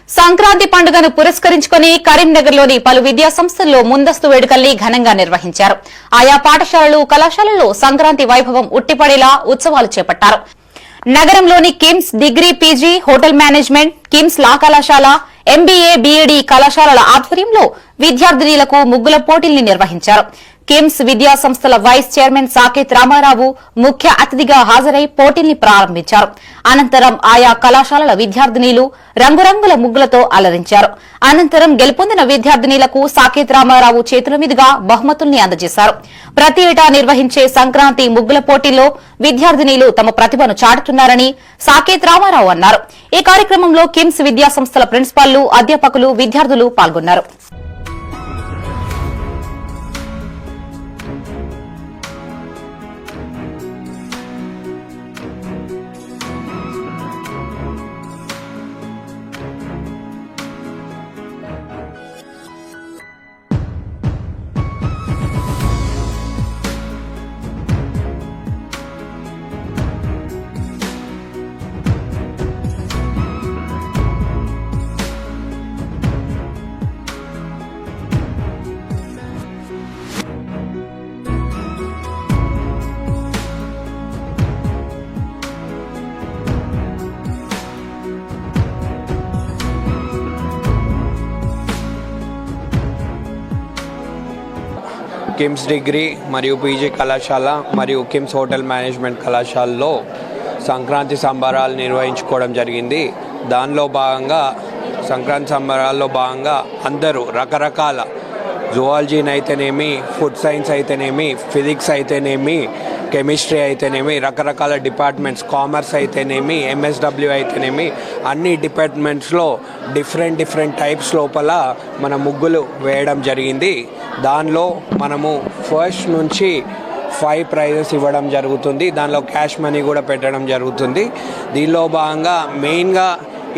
సంక్రాంతి పండుగను పురస్కరించుకుని కరీంనగర్లోని పలు విద్యా సంస్థల్లో ముందస్తు వేడుకల్ని ఘనంగా నిర్వహించారు. ఆయా పాఠశాలలు, కళాశాలల్లో సంక్రాంతి వైభవం ఉట్టిపడేలా ఉత్సవాలు చేపట్టారు. నగరంలోని KIMS degree PG hotel management, KIMS law కళాశాల, ఎంబీఏ, బీఈడీ కళాశాలల ఆధ్వర్యంలో విద్యార్థినులకు ముగ్గుల పోటీల్ని నిర్వహించారు. కిమ్స్ విద్యా సంస్థల వైస్ చైర్మన్ సాకేత్ రామారావు ముఖ్య అతిథిగా హాజరై పోటీల్ని ప్రారంభించారు. అనంతరం ఆయా కళాశాలల విద్యార్థినీలు రంగురంగుల ముగ్గులతో అలరించారు. అనంతరం గెలుపొందిన విద్యార్థినీలకు సాకేత్ రామారావు చేతుల మీదుగా బహుమతుల్ని అందజేశారు. ప్రతి ఏటా నిర్వహించే సంక్రాంతి ముగ్గుల పోటీల్లో విద్యార్థినీలు తమ ప్రతిభను చాటుతున్నారని సాకేత్ రామారావు అన్నారు. ఈ కార్యక్రమంలో కిమ్స్ విద్యా సంస్థల ప్రిన్సిపాల్లు, అధ్యాపకులు, విద్యార్థులు పాల్గొన్నారు. కిమ్స్ డిగ్రీ మరియు పీజీ కళాశాల మరియు కిమ్స్ హోటల్ మేనేజ్మెంట్ కళాశాలలో సంక్రాంతి సంబరాలు నిర్వహించుకోవడం జరిగింది. దానిలో భాగంగా సంక్రాంతి సంబరాల్లో భాగంగా అందరూ రకరకాల జువాలజీని అయితేనేమి, ఫుడ్ సైన్స్ అయితేనేమి, ఫిజిక్స్ అయితేనేమి, కెమిస్ట్రీ అయితేనేమి, రకరకాల డిపార్ట్మెంట్స్, కామర్స్ అయితేనేమి, ఎంఎస్డబ్ల్యూ అయితేనేమి, అన్ని డిపార్ట్మెంట్స్లో డిఫరెంట్ టైప్స్ లోపల మన ముగ్గులు వేయడం జరిగింది. దానిలో మనము ఫస్ట్ నుంచి 5 ప్రైజెస్ ఇవ్వడం జరుగుతుంది. దానిలో క్యాష్ మనీ కూడా పెట్టడం జరుగుతుంది. దీనిలో భాగంగా మెయిన్గా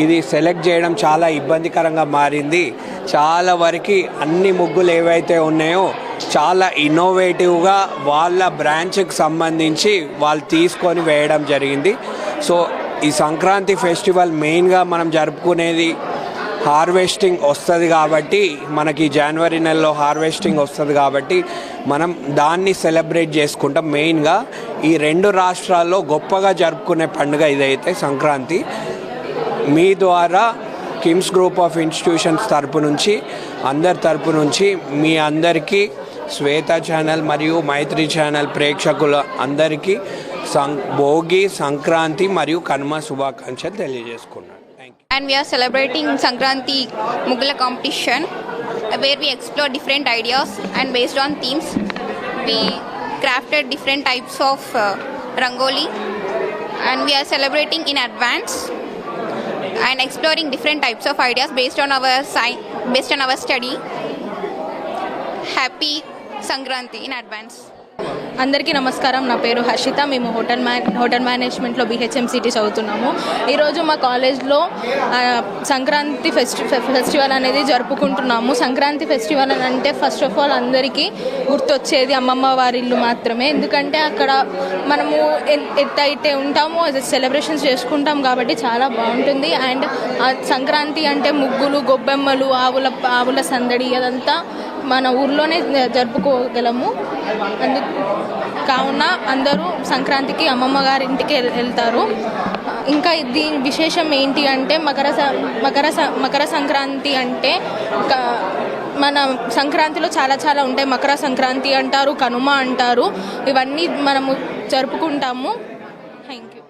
ఇది సెలెక్ట్ చేయడం చాలా ఇబ్బందికరంగా మారింది. చాలా వరకు అన్ని ముగ్గులు ఏవైతే ఉన్నాయో చాలా ఇన్నోవేటివ్గా వాళ్ళ బ్రాంచ్కి సంబంధించి వాళ్ళు తీసుకొని వేయడం జరిగింది. సో ఈ సంక్రాంతి ఫెస్టివల్ మెయిన్గా మనం జరుపుకునేది హార్వెస్టింగ్ వస్తుంది కాబట్టి, మనకి జనవరి నెలలో హార్వెస్టింగ్ వస్తుంది కాబట్టి మనం దాన్ని సెలబ్రేట్ చేసుకుంటాం. మెయిన్గా ఈ 2 రాష్ట్రాల్లో గొప్పగా జరుపుకునే పండుగ ఇదైతే సంక్రాంతి. మీ ద్వారా కిమ్స్ గ్రూప్ ఆఫ్ ఇన్స్టిట్యూషన్స్ తరపు నుంచి, అందరి తరపు నుంచి మీ అందరికీ, శ్వేత ఛానల్ మరియు మైత్రి ఛానల్ ప్రేక్షకుల అందరికీ భోగి, సంక్రాంతి మరియు కనుమ శుభాకాంక్షలు తెలియజేసుకున్నాను. And we are celebrating Sankranti Muggala competition where we explore different ideas, and based on themes we crafted different types of rangoli, and we are celebrating in advance and exploring different types of ideas based on our study. Happy Sankranti in advance. అందరికీ నమస్కారం. నా పేరు హర్షిత. మేము hotel మేనేజ్మెంట్లో BHMCT చదువుతున్నాము. ఈరోజు మా కాలేజ్లో సంక్రాంతి ఫెస్టివల్ అనేది జరుపుకుంటున్నాము. సంక్రాంతి ఫెస్టివల్ అని అంటే ఫస్ట్ ఆఫ్ ఆల్ అందరికీ గుర్తొచ్చేది అమ్మమ్మ వారి ఇల్లు మాత్రమే. ఎందుకంటే అక్కడ మనము ఎట్టయితే ఉంటామో సెలబ్రేషన్స్ చేసుకుంటాం కాబట్టి చాలా బాగుంటుంది. అండ్ సంక్రాంతి అంటే ముగ్గులు, గొబ్బెమ్మలు, ఆవుల సందడి అదంతా మన ఊర్లోనే జరుపుకోగలము. కావున అందరూ సంక్రాంతికి అమ్మమ్మ గారి ఇంటికి వెళ్తారు. ఇంకా దీని విశేషం ఏంటి అంటే మకర సంక్రాంతి అంటే మన సంక్రాంతిలో చాలా ఉంటాయి. మకర సంక్రాంతి అంటారు, కనుమ అంటారు. ఇవన్నీ మనము జరుపుకుంటాము. Thank you.